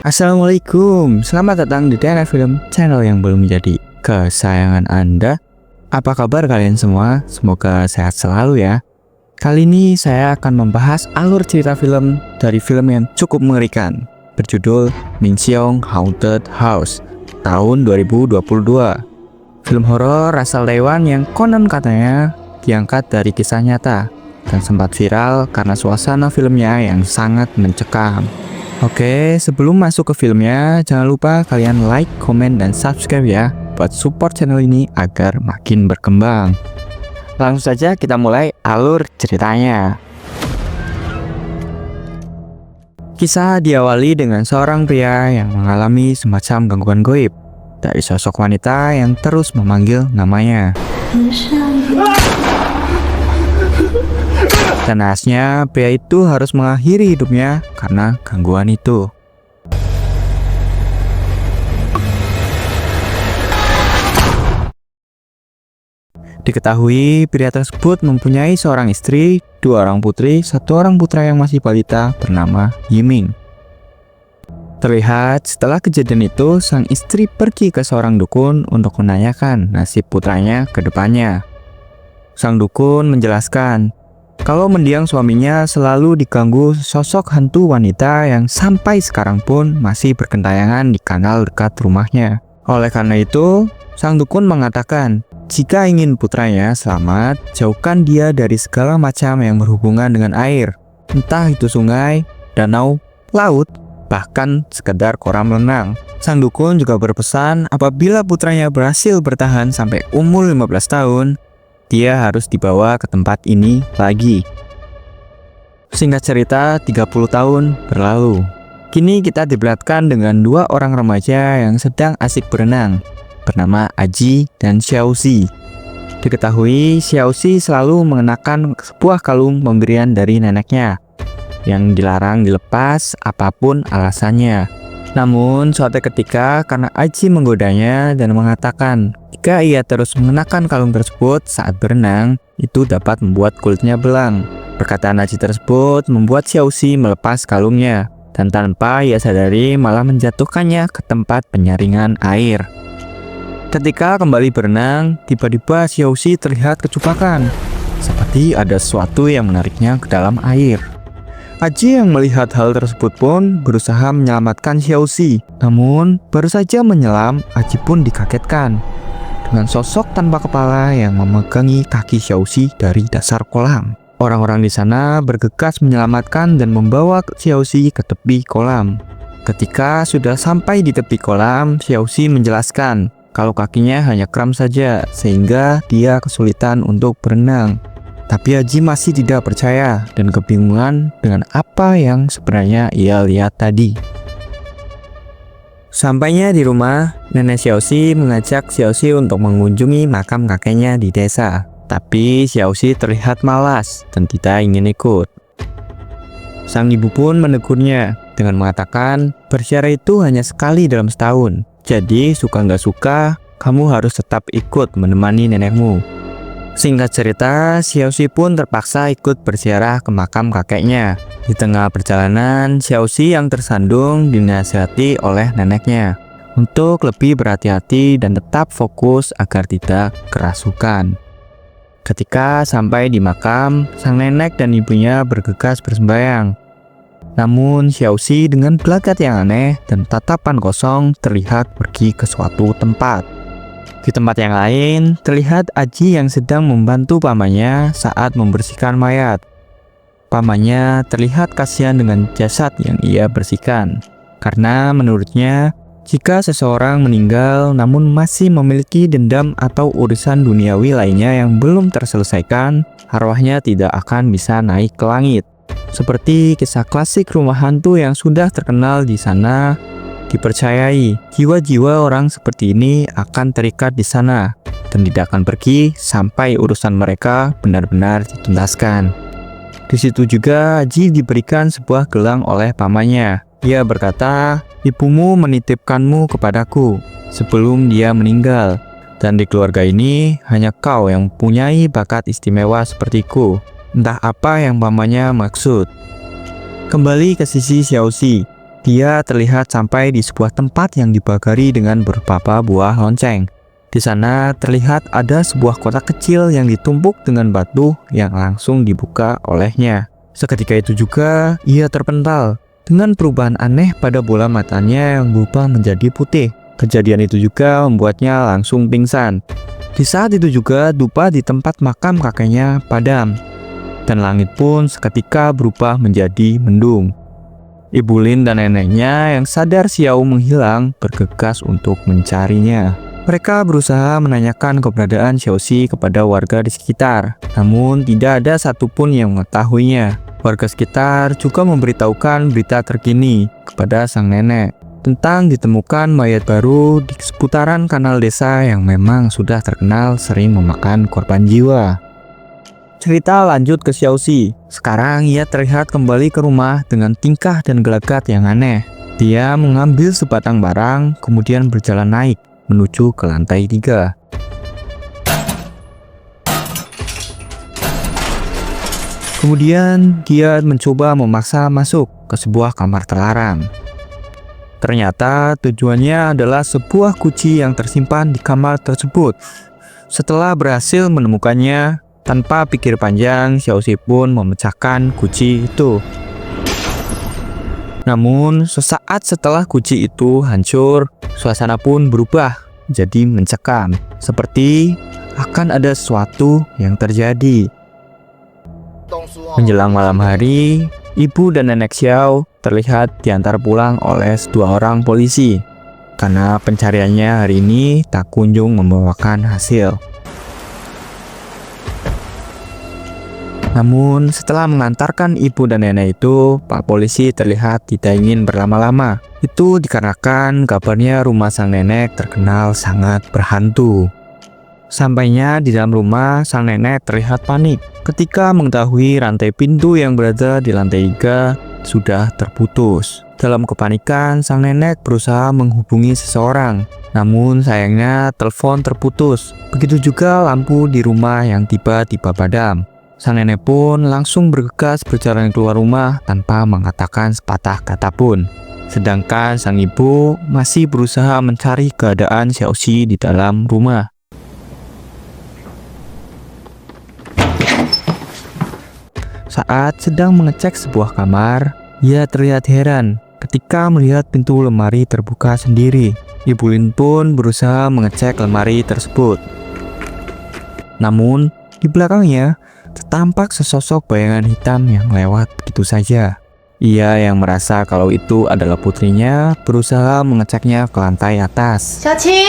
Assalamualaikum, selamat datang di DNA Film, channel yang belum menjadi kesayangan Anda. Apa kabar kalian semua? Semoga sehat selalu ya. Kali ini saya akan membahas alur cerita film dari film yang cukup mengerikan, berjudul Minseong Haunted House tahun 2022. Film horor asal Taiwan yang konon katanya diangkat dari kisah nyata dan sempat viral karena suasana filmnya yang sangat mencekam. Oke, sebelum masuk ke filmnya, jangan lupa kalian like, komen, dan subscribe ya, buat support channel ini agar makin berkembang. Langsung saja kita mulai alur ceritanya. Kisah diawali dengan seorang pria yang mengalami semacam gangguan gaib dari sosok wanita yang terus memanggil namanya. Dan naasnya, pria itu harus mengakhiri hidupnya karena gangguan itu. Diketahui pria tersebut mempunyai seorang istri, 2 orang putri, 1 orang putra yang masih balita bernama Yiming. Terlihat setelah kejadian itu, sang istri pergi ke seorang dukun untuk menanyakan nasib putranya ke depannya. Sang dukun menjelaskan kalau mendiang suaminya selalu diganggu sosok hantu wanita yang sampai sekarang pun masih bergentayangan di kanal dekat rumahnya. Oleh karena itu, sang dukun mengatakan, jika ingin putranya selamat, jauhkan dia dari segala macam yang berhubungan dengan air, entah itu sungai, danau, laut, bahkan sekedar kolam renang. Sang dukun juga berpesan apabila putranya berhasil bertahan sampai umur 15 tahun, dia harus dibawa ke tempat ini lagi. Singkat cerita, 30 tahun berlalu. Kini kita diperlihatkan dengan 2 orang remaja yang sedang asik berenang, bernama Aji dan Xiaoxi. Diketahui Xiaoxi selalu mengenakan sebuah kalung pemberian dari neneknya, yang dilarang dilepas apapun alasannya. Namun suatu ketika karena Aji menggodanya dan mengatakan jika ia terus mengenakan kalung tersebut saat berenang, itu dapat membuat kulitnya belang. Perkataan Aji tersebut membuat Xiaoxi melepas kalungnya, dan tanpa ia sadari malah menjatuhkannya ke tempat penyaringan air. Ketika kembali berenang, tiba-tiba Xiaoxi terlihat kecupakan, seperti ada sesuatu yang menariknya ke dalam air. Aji yang melihat hal tersebut pun berusaha menyelamatkan Xiaoxi. Namun, baru saja menyelam, Aji pun dikagetkan dengan sosok tanpa kepala yang memegangi kaki Xiaoxi dari dasar kolam. Orang-orang di sana bergegas menyelamatkan dan membawa Xiaoxi ke tepi kolam. Ketika sudah sampai di tepi kolam, Xiaoxi menjelaskan kalau kakinya hanya kram saja, sehingga dia kesulitan untuk berenang. Tapi Aji masih tidak percaya dan kebingungan dengan apa yang sebenarnya ia lihat tadi. Sampainya di rumah, nenek Xiaoxi mengajak Xiaoxi untuk mengunjungi makam kakeknya di desa. Tapi Xiaoxi terlihat malas dan tidak ingin ikut. Sang ibu pun menegurnya dengan mengatakan berziarah itu hanya sekali dalam setahun. Jadi suka nggak suka, kamu harus tetap ikut menemani nenekmu. Singkat cerita, Xiaoxi pun terpaksa ikut berziarah ke makam kakeknya. Di tengah perjalanan, Xiaoxi yang tersandung dinasihati oleh neneknya untuk lebih berhati-hati dan tetap fokus agar tidak kerasukan. Ketika sampai di makam, sang nenek dan ibunya bergegas bersembahyang. Namun Xiaoxi dengan gelagat yang aneh dan tatapan kosong terlihat pergi ke suatu tempat. Di tempat yang lain, terlihat Aji yang sedang membantu pamannya saat membersihkan mayat. Pamannya terlihat kasihan dengan jasad yang ia bersihkan, karena menurutnya, jika seseorang meninggal namun masih memiliki dendam atau urusan duniawi lainnya yang belum terselesaikan, arwahnya tidak akan bisa naik ke langit. Seperti kisah klasik rumah hantu yang sudah terkenal di sana, dipercayai jiwa-jiwa orang seperti ini akan terikat di sana dan tidak akan pergi sampai urusan mereka benar-benar dituntaskan. Di situ juga Aji diberikan sebuah gelang oleh pamannya. Ia berkata, ibumu menitipkanmu kepadaku sebelum dia meninggal, dan di keluarga ini hanya kau yang mempunyai bakat istimewa sepertiku. Entah apa yang pamannya maksud. Kembali ke sisi Xiaoxi. Dia terlihat sampai di sebuah tempat yang dibagari dengan beberapa buah lonceng. Di sana terlihat ada sebuah kotak kecil yang ditumpuk dengan batu yang langsung dibuka olehnya. Seketika itu juga ia terpental dengan perubahan aneh pada bola matanya yang berubah menjadi putih. Kejadian itu juga membuatnya langsung pingsan. Di saat itu juga dupa di tempat makam kakeknya padam, dan langit pun seketika berubah menjadi mendung. Ibu Lin dan neneknya yang sadar Xiao menghilang bergegas untuk mencarinya. Mereka berusaha menanyakan keberadaan Xiaoxi kepada warga di sekitar, namun tidak ada satupun yang mengetahuinya. Warga sekitar juga memberitahukan berita terkini kepada sang nenek tentang ditemukan mayat baru di seputaran kanal desa yang memang sudah terkenal sering memakan korban jiwa. Cerita lanjut ke Xiaoxi. Sekarang ia terlihat kembali ke rumah dengan tingkah dan gelagat yang aneh. Dia mengambil sebatang barang, kemudian berjalan naik menuju ke lantai 3. Kemudian dia mencoba memaksa masuk ke sebuah kamar terlarang. Ternyata tujuannya adalah sebuah kunci yang tersimpan di kamar tersebut. Setelah berhasil menemukannya, tanpa pikir panjang, Xiaoxi pun memecahkan kunci itu. Namun, sesaat setelah kunci itu hancur, suasana pun berubah jadi mencekam, seperti akan ada sesuatu yang terjadi. Menjelang malam hari, ibu dan nenek Xiao terlihat diantar pulang oleh dua orang polisi karena pencariannya hari ini tak kunjung membawakan hasil. Namun, setelah mengantarkan ibu dan nenek itu, Pak Polisi terlihat tidak ingin berlama-lama. Itu dikarenakan kabarnya rumah sang nenek terkenal sangat berhantu. Sampainya di dalam rumah, sang nenek terlihat panik ketika mengetahui rantai pintu yang berada di lantai 3 sudah terputus. Dalam kepanikan, sang nenek berusaha menghubungi seseorang. Namun sayangnya telepon terputus. Begitu juga lampu di rumah yang tiba-tiba padam. Sang nenek pun langsung bergegas berjalan keluar rumah tanpa mengatakan sepatah kata pun. Sedangkan sang ibu masih berusaha mencari keadaan Xiaoxi di dalam rumah. Saat sedang mengecek sebuah kamar, ia terlihat heran ketika melihat pintu lemari terbuka sendiri. Ibu Lin pun berusaha mengecek lemari tersebut. Namun, di belakangnya tertampak sesosok bayangan hitam yang lewat begitu saja. Ia yang merasa kalau itu adalah putrinya berusaha mengeceknya ke lantai atas. Xiaoqi!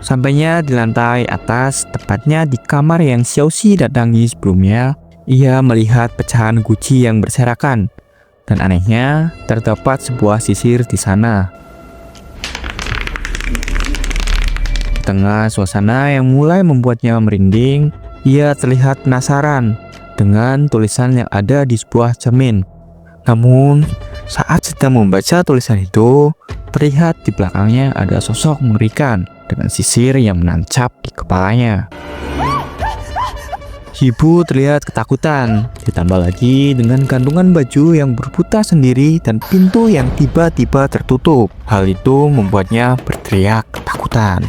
Sampainya di lantai atas, tepatnya di kamar yang Xiaoxi datangi sebelumnya, ia melihat pecahan guci yang berserakan. Dan anehnya, terdapat sebuah sisir di sana. Di tengah suasana yang mulai membuatnya merinding, ia terlihat penasaran dengan tulisan yang ada di sebuah cermin. Namun, saat sedang membaca tulisan itu, terlihat di belakangnya ada sosok mengerikan dengan sisir yang menancap di kepalanya. Ibu terlihat ketakutan, ditambah lagi dengan gantungan baju yang berputar sendiri dan pintu yang tiba-tiba tertutup. Hal itu membuatnya berteriak ketakutan.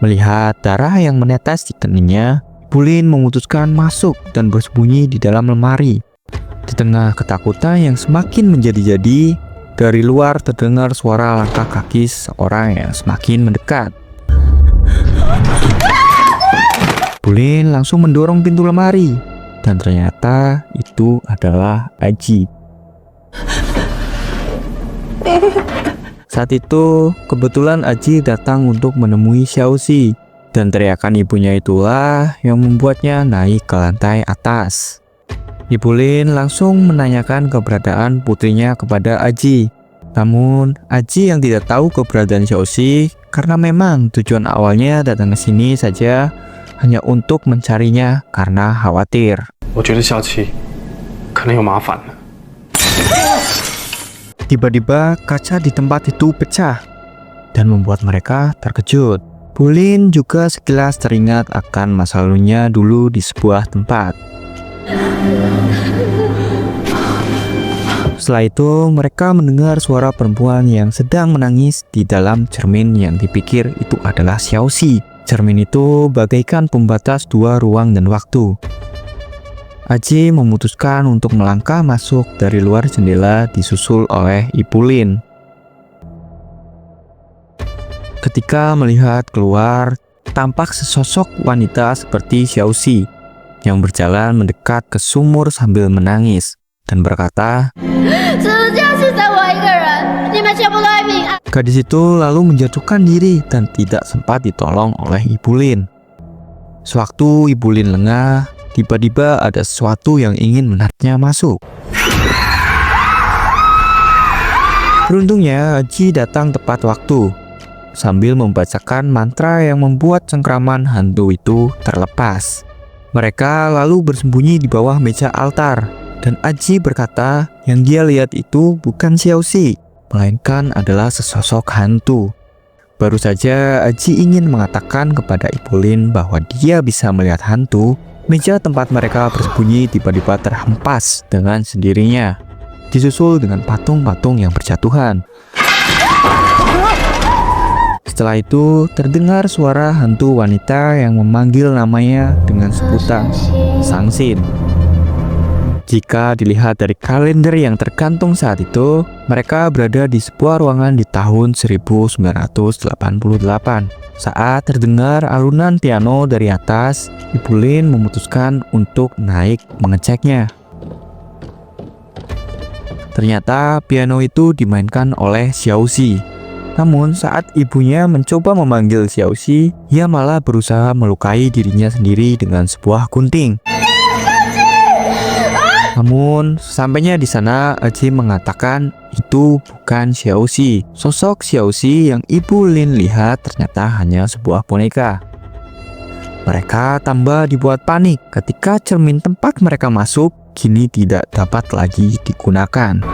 Melihat darah yang menetes di keningnya, Bu Lin memutuskan masuk dan bersembunyi di dalam lemari. Di tengah ketakutan yang semakin menjadi-jadi, dari luar terdengar suara langkah kaki seorang yang semakin mendekat. Bu Lin langsung mendorong pintu lemari, dan ternyata itu adalah Aji. Saat itu, kebetulan Aji datang untuk menemui Xiaoxi, dan teriakan ibunya itulah yang membuatnya naik ke lantai atas. Ibu Lin langsung menanyakan keberadaan putrinya kepada Aji. Namun, Aji yang tidak tahu keberadaan Xiaoxi karena memang tujuan awalnya datang ke sini saja hanya untuk mencarinya karena khawatir. 我觉得小七可能有麻烦了。 Tiba-tiba kaca di tempat itu pecah dan membuat mereka terkejut. Bu Lin juga sekilas teringat akan masa lalunya dulu di sebuah tempat. Setelah itu, mereka mendengar suara perempuan yang sedang menangis di dalam cermin yang dipikir itu adalah Xiaoxi. Cermin itu bagaikan pembatas dua ruang dan waktu. Aji memutuskan untuk melangkah masuk dari luar jendela disusul oleh Ibu Lin. Ketika melihat keluar, tampak sesosok wanita seperti Xiaoxi yang berjalan mendekat ke sumur sambil menangis dan berkata, gadis itu lalu menjatuhkan diri dan tidak sempat ditolong oleh Ibu Lin. Sewaktu Ibu Lin lengah, tiba-tiba ada sesuatu yang ingin menariknya masuk. Beruntungnya Aji datang tepat waktu sambil membacakan mantra yang membuat cengkraman hantu itu terlepas. Mereka lalu bersembunyi di bawah meja altar. Dan Aji berkata yang dia lihat itu bukan Xiaoxi, melainkan adalah sesosok hantu. Baru saja Aji ingin mengatakan kepada Ibu Lin bahwa dia bisa melihat hantu, meja tempat mereka bersembunyi tiba-tiba terhempas dengan sendirinya, disusul dengan patung-patung yang berjatuhan. Setelah itu terdengar suara hantu wanita yang memanggil namanya dengan sebutan Sangsin. Jika dilihat dari kalender yang tergantung saat itu, mereka berada di sebuah ruangan di tahun 1988. Saat terdengar alunan piano dari atas, Ibu Lin memutuskan untuk naik mengeceknya. Ternyata piano itu dimainkan oleh Xiaoxi. Namun saat ibunya mencoba memanggil Xiaoxi, ia malah berusaha melukai dirinya sendiri dengan sebuah gunting. Namun, sampainya di sana, Aji mengatakan itu bukan Xiaoxi. Sosok Xiaoxi yang Ibu Lin lihat ternyata hanya sebuah boneka. Mereka tambah dibuat panik ketika cermin tempat mereka masuk kini tidak dapat lagi digunakan.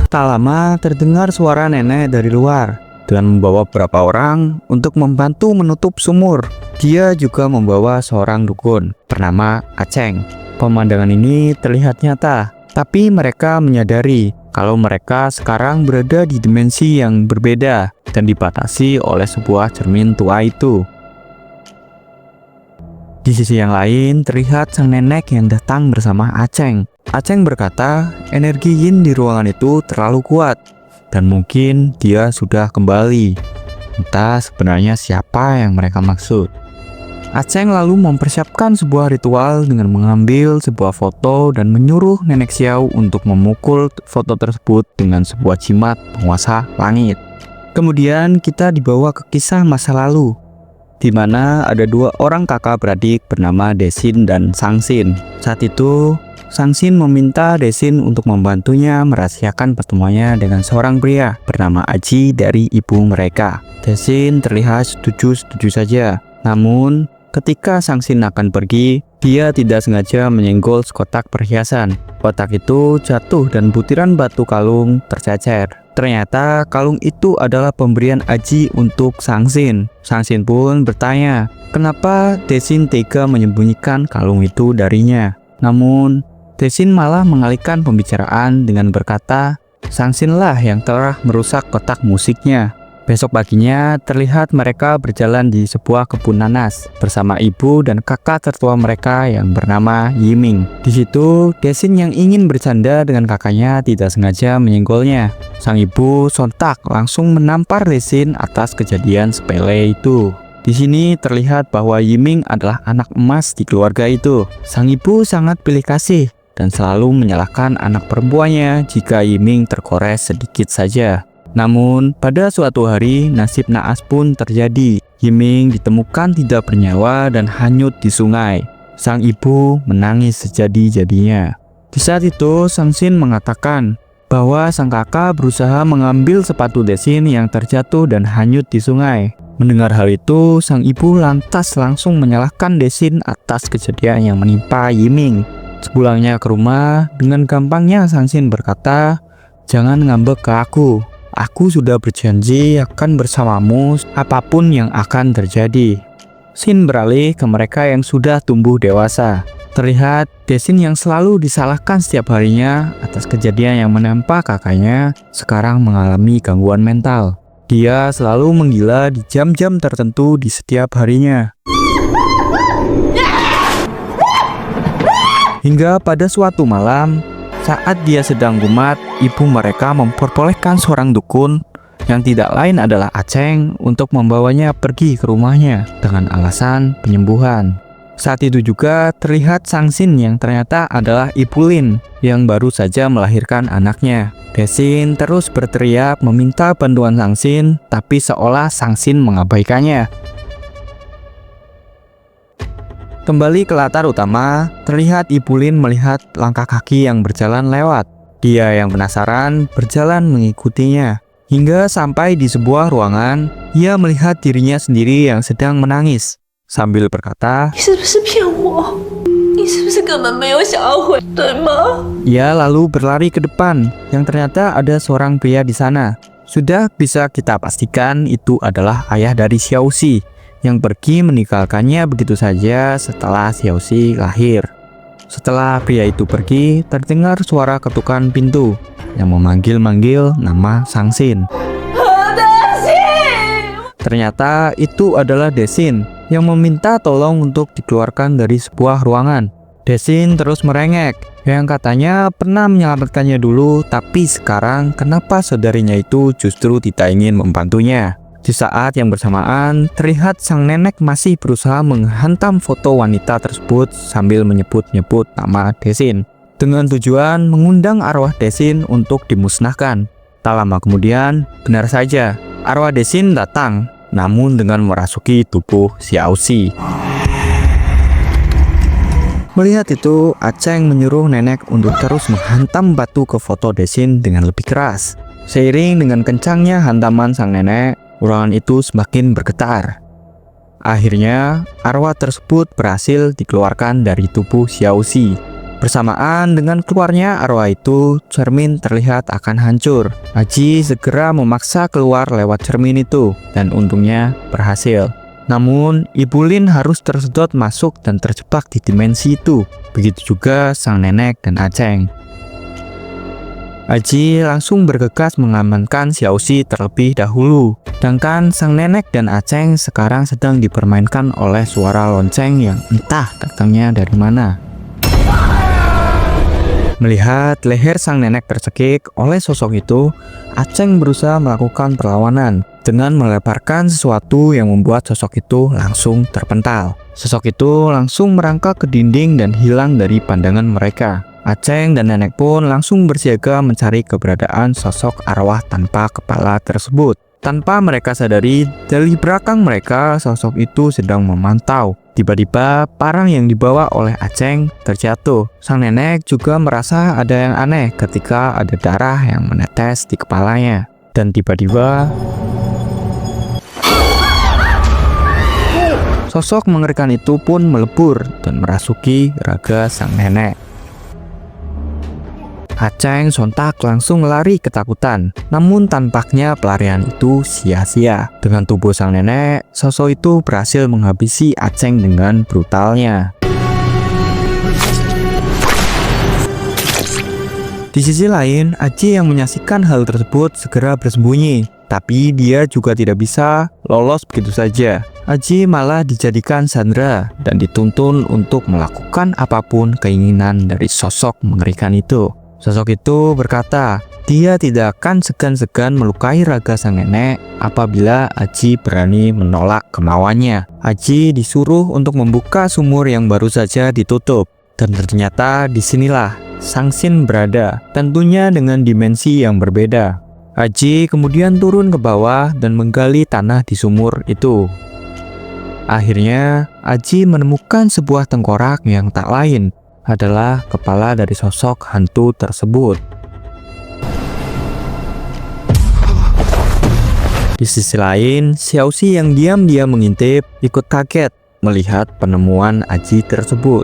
Tak lama terdengar suara nenek dari luar dan membawa beberapa orang untuk membantu menutup sumur. Dia juga membawa seorang dukun bernama Aceng. Pemandangan ini terlihat nyata, tapi mereka menyadari kalau mereka sekarang berada di dimensi yang berbeda dan dibatasi oleh sebuah cermin tua itu. Di sisi yang lain, terlihat sang nenek yang datang bersama Aceng. Aceng berkata, energi yin di ruangan itu terlalu kuat, dan mungkin dia sudah kembali. Entah sebenarnya siapa yang mereka maksud. Aceng lalu mempersiapkan sebuah ritual dengan mengambil sebuah foto dan menyuruh Nenek Xiao untuk memukul foto tersebut dengan sebuah jimat penguasa langit. Kemudian kita dibawa ke kisah masa lalu, di mana ada dua orang kakak beradik bernama Desin dan Sangsin. Saat itu, Sangsin meminta Desin untuk membantunya merahasiakan pertemuannya dengan seorang pria bernama Aji dari ibu mereka. Desin terlihat setuju-setuju saja. Namun, ketika Sangsin akan pergi, dia tidak sengaja menyenggol sekotak perhiasan. Kotak itu jatuh dan butiran batu kalung tercecer. Ternyata kalung itu adalah pemberian Aji untuk Sangsin. Sangsin pun bertanya, kenapa Desin tega menyembunyikan kalung itu darinya. Namun, Desin malah mengalihkan pembicaraan dengan berkata, Sangsinlah yang telah merusak kotak musiknya. Besok paginya terlihat mereka berjalan di sebuah kebun nanas bersama ibu dan kakak tertua mereka yang bernama Yiming. Di situ, Desin yang ingin bercanda dengan kakaknya tidak sengaja menyenggolnya. Sang ibu sontak langsung menampar Desin atas kejadian sepele itu. Di sini terlihat bahwa Yiming adalah anak emas di keluarga itu. Sang ibu sangat pilih kasih dan selalu menyalahkan anak perempuannya jika Yiming terkores sedikit saja. Namun, pada suatu hari, nasib naas pun terjadi. Yiming ditemukan tidak bernyawa dan hanyut di sungai. Sang ibu menangis sejadi-jadinya. Di saat itu, Sangsin mengatakan bahwa sang kakak berusaha mengambil sepatu Desin yang terjatuh dan hanyut di sungai. Mendengar hal itu, sang ibu lantas langsung menyalahkan Desin atas kejadian yang menimpa Yiming. Sepulangnya ke rumah, dengan gampangnya Sangsin berkata, "Jangan ngambek ke aku. Aku sudah berjanji akan bersamamu apapun yang akan terjadi." Scene beralih ke mereka yang sudah tumbuh dewasa. Terlihat Desin yang selalu disalahkan setiap harinya atas kejadian yang menimpa kakaknya sekarang mengalami gangguan mental. Dia selalu menggila di jam-jam tertentu di setiap harinya. Hingga pada suatu malam, saat dia sedang kumat, ibu mereka memperbolehkan seorang dukun yang tidak lain adalah Aceng untuk membawanya pergi ke rumahnya dengan alasan penyembuhan. Saat itu juga terlihat Sang Sin yang ternyata adalah Ibu Lin yang baru saja melahirkan anaknya. Desin terus berteriak meminta bantuan Sang Sin, tapi seolah Sang Sin mengabaikannya. Kembali ke latar utama, terlihat Ibu Lin melihat langkah kaki yang berjalan lewat. Dia yang penasaran berjalan mengikutinya. Hingga sampai di sebuah ruangan, ia melihat dirinya sendiri yang sedang menangis. Sambil berkata, ia lalu berlari ke depan, yang ternyata ada seorang pria di sana. Sudah bisa kita pastikan itu adalah ayah dari Xiaoxi, yang pergi meninggalkannya begitu saja setelah Xiaoxi lahir. Setelah pria itu pergi, terdengar suara ketukan pintu yang memanggil-manggil nama Sang Sin. Ternyata itu adalah Desin yang meminta tolong untuk dikeluarkan dari sebuah ruangan. Desin terus merengek, yang katanya pernah menyelamatkannya dulu, tapi sekarang kenapa saudarinya itu justru tidak ingin membantunya. Di saat yang bersamaan, terlihat sang nenek masih berusaha menghantam foto wanita tersebut sambil menyebut-nyebut nama Desin, dengan tujuan mengundang arwah Desin untuk dimusnahkan. Tak lama kemudian, benar saja, arwah Desin datang, namun dengan merasuki tubuh Xiaoxi. Melihat itu, Aceng menyuruh nenek untuk terus menghantam batu ke foto Desin dengan lebih keras. Seiring dengan kencangnya hantaman sang nenek, ruangan itu semakin bergetar. Akhirnya, arwah tersebut berhasil dikeluarkan dari tubuh Xiaoxi. Bersamaan dengan keluarnya arwah itu, cermin terlihat akan hancur. Aji segera memaksa keluar lewat cermin itu, dan untungnya berhasil. Namun, Ibu Lin harus tersedot masuk dan terjebak di dimensi itu. Begitu juga sang nenek dan Aceng. Aji langsung bergegas mengamankan Xiaoxi terlebih dahulu. Sedangkan sang nenek dan Aceng sekarang sedang dipermainkan oleh suara lonceng yang entah datangnya dari mana. Melihat leher sang nenek tercekik oleh sosok itu, Aceng berusaha melakukan perlawanan dengan meleparkan sesuatu yang membuat sosok itu langsung terpental. Sosok itu langsung merangkak ke dinding dan hilang dari pandangan mereka. Aceng dan nenek pun langsung bersiaga mencari keberadaan sosok arwah tanpa kepala tersebut. Tanpa mereka sadari, dari belakang mereka sosok itu sedang memantau. Tiba-tiba, parang yang dibawa oleh Aceng terjatuh. Sang nenek juga merasa ada yang aneh ketika ada darah yang menetes di kepalanya. Dan tiba-tiba, sosok mengerikan itu pun melebur dan merasuki raga sang nenek. Aceng sontak langsung lari ketakutan, namun tampaknya pelarian itu sia-sia. Dengan tubuh sang nenek, sosok itu berhasil menghabisi Aceng dengan brutalnya. Di sisi lain, Aji yang menyaksikan hal tersebut segera bersembunyi, tapi dia juga tidak bisa lolos begitu saja. Aji malah dijadikan sandera dan dituntun untuk melakukan apapun keinginan dari sosok mengerikan itu. Sosok itu berkata, dia tidak akan segan-segan melukai raga sang nenek apabila Aji berani menolak kemauannya. Aji disuruh untuk membuka sumur yang baru saja ditutup. Dan ternyata disinilah Sang Sin berada, tentunya dengan dimensi yang berbeda. Aji kemudian turun ke bawah dan menggali tanah di sumur itu. Akhirnya, Aji menemukan sebuah tengkorak yang tak lain adalah kepala dari sosok hantu tersebut. Di sisi lain, Xiaoxi yang diam-diam mengintip ikut kaget melihat penemuan Aji tersebut.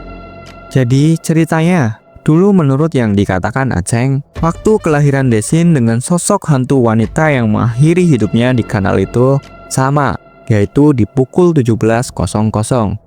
Jadi ceritanya, dulu menurut yang dikatakan Aceng, waktu kelahiran Desin dengan sosok hantu wanita yang mengakhiri hidupnya di kanal itu sama. yaitu di pukul 17.00.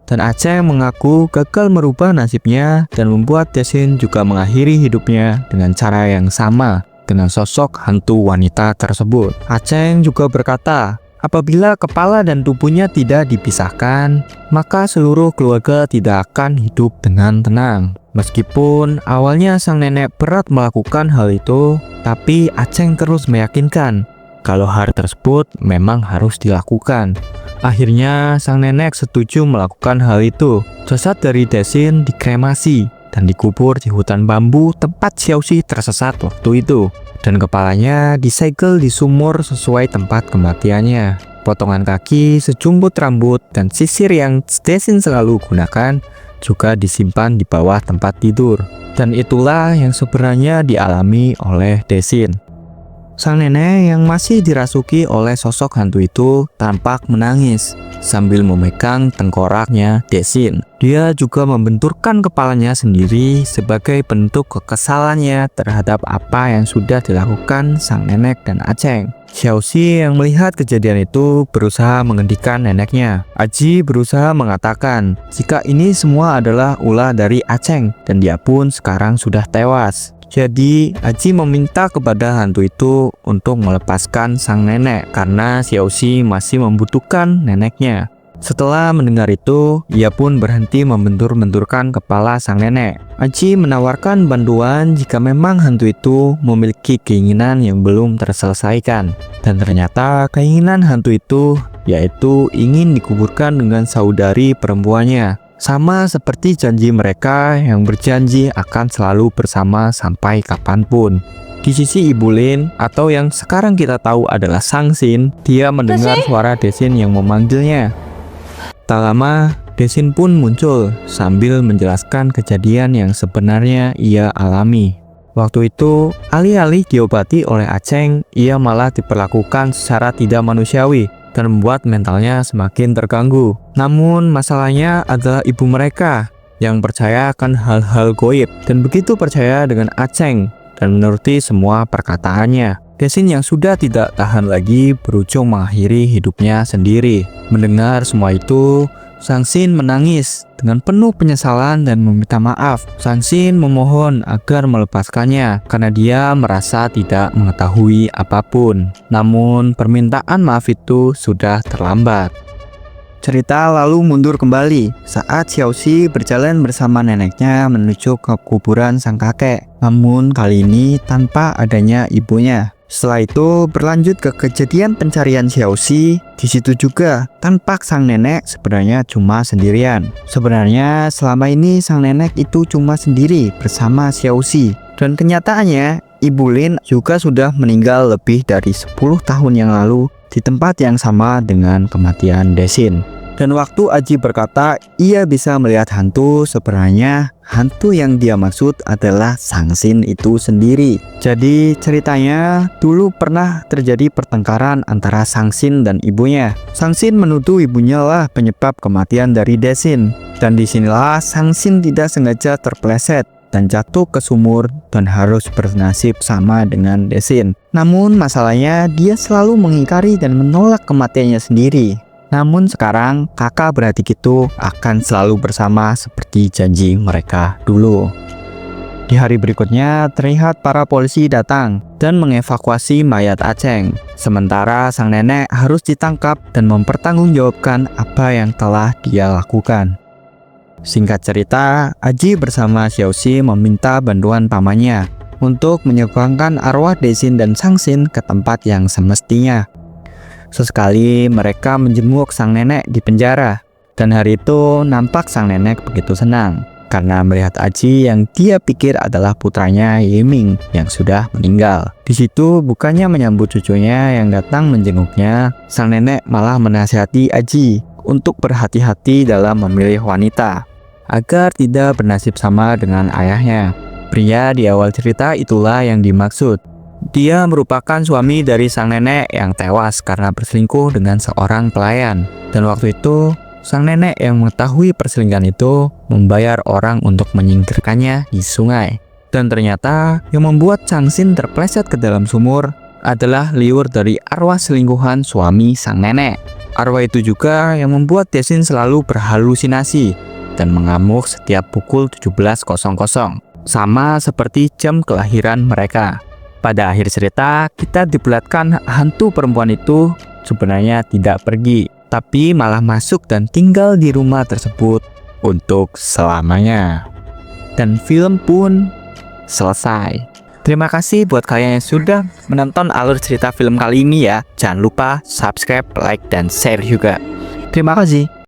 Dan Aceng mengaku gagal merubah nasibnya dan membuat Daesin juga mengakhiri hidupnya dengan cara yang sama dengan sosok hantu wanita tersebut. Aceng juga berkata, apabila kepala dan tubuhnya tidak dipisahkan, maka seluruh keluarga tidak akan hidup dengan tenang. Meskipun awalnya sang nenek berat melakukan hal itu, tapi Aceng terus meyakinkan kalau hal tersebut memang harus dilakukan. Akhirnya sang nenek setuju melakukan hal itu. Jasad dari Daesin dikremasi dan dikubur di hutan bambu tempat Xiaoxi tersesat waktu itu. Dan kepalanya disegel di sumur sesuai tempat kematiannya. Potongan kaki, sejumput rambut, dan sisir yang Daesin selalu gunakan juga disimpan di bawah tempat tidur. Dan itulah yang sebenarnya dialami oleh Daesin. Sang nenek yang masih dirasuki oleh sosok hantu itu tampak menangis sambil memegang tengkoraknya Daesin. Dia juga membenturkan kepalanya sendiri sebagai bentuk kekesalannya terhadap apa yang sudah dilakukan sang nenek dan Aceng. Xiaoxi yang melihat kejadian itu berusaha menghentikan neneknya. Aji berusaha mengatakan jika ini semua adalah ulah dari Aceng dan dia pun sekarang sudah tewas. Jadi Aji meminta kepada hantu itu untuk melepaskan sang nenek karena Xiaoxi masih membutuhkan neneknya. Setelah mendengar itu, ia pun berhenti membentur-benturkan kepala sang nenek. Aji menawarkan bantuan jika memang hantu itu memiliki keinginan yang belum terselesaikan. Dan ternyata keinginan hantu itu yaitu ingin dikuburkan dengan saudari perempuannya. Sama seperti janji mereka yang berjanji akan selalu bersama sampai kapanpun. Di sisi Ibu Lin atau yang sekarang kita tahu adalah Sang Xin, dia mendengar suara Daesin yang memanggilnya. Tak lama, Daesin pun muncul sambil menjelaskan kejadian yang sebenarnya ia alami. Waktu itu, alih-alih diobati oleh Aceng, ia malah diperlakukan secara tidak manusiawi dan membuat mentalnya semakin terganggu. Namun masalahnya adalah ibu mereka yang percaya akan hal-hal goib dan begitu percaya dengan Aceng dan menuruti semua perkataannya. Daesin yang sudah tidak tahan lagi berujung mengakhiri hidupnya sendiri. Mendengar semua itu, Sang Xin menangis dengan penuh penyesalan dan meminta maaf. Sang Xin memohon agar melepaskannya karena dia merasa tidak mengetahui apapun. Namun permintaan maaf itu sudah terlambat. Cerita lalu mundur kembali saat Xiaoxi berjalan bersama neneknya menuju ke kuburan sang kakek. Namun kali ini tanpa adanya ibunya. Setelah itu berlanjut ke kejadian pencarian Xiaoxi. Di situ juga tampak sang nenek sebenarnya cuma sendirian. Sebenarnya selama ini sang nenek itu cuma sendiri bersama Xiaoxi. Dan kenyataannya Ibu Lin juga sudah meninggal lebih dari 10 tahun yang lalu di tempat yang sama dengan kematian Daesin. Dan waktu Aji berkata ia bisa melihat hantu, sebenarnya hantu yang dia maksud adalah Sang Xin itu sendiri. Jadi ceritanya dulu pernah terjadi pertengkaran antara Sang Xin dan ibunya. Sang Xin menuduh ibunya lah penyebab kematian dari Daesin. Dan disinilah Sang Xin tidak sengaja terpleset dan jatuh ke sumur dan harus bernasib sama dengan Daesin. Namun masalahnya dia selalu mengingkari dan menolak kematiannya sendiri. Namun sekarang kakak beradik itu akan selalu bersama seperti janji mereka dulu. Di hari berikutnya terlihat para polisi datang dan mengevakuasi mayat Aceng. Sementara sang nenek harus ditangkap dan mempertanggungjawabkan apa yang telah dia lakukan. Singkat cerita, Aji bersama Xiaoxi meminta bantuan pamannya untuk menyeberangkan arwah Daesin dan Sang Xin ke tempat yang semestinya. Sesekali mereka menjenguk sang nenek di penjara. Dan hari itu nampak sang nenek begitu senang karena melihat Aji yang dia pikir adalah putranya Yiming yang sudah meninggal. Di situ bukannya menyambut cucunya yang datang menjenguknya, sang nenek malah menasihati Aji untuk berhati-hati dalam memilih wanita agar tidak bernasib sama dengan ayahnya. Pria di awal cerita itulah yang dimaksud. Dia merupakan suami dari sang nenek yang tewas karena berselingkuh dengan seorang pelayan. Dan waktu itu, sang nenek yang mengetahui perselingkuhan itu membayar orang untuk menyingkirkannya di sungai. Dan ternyata yang membuat Sang Xin terpleset ke dalam sumur adalah liur dari arwah selingkuhan suami sang nenek. Arwah itu juga yang membuat Daesin selalu berhalusinasi dan mengamuk setiap pukul 17.00, sama seperti jam kelahiran mereka. Pada akhir cerita, kita diperlihatkan hantu perempuan itu sebenarnya tidak pergi, tapi malah masuk dan tinggal di rumah tersebut untuk selamanya. Dan film pun selesai. Terima kasih buat kalian yang sudah menonton alur cerita film kali ini ya. Jangan lupa subscribe, like, dan share juga. Terima kasih.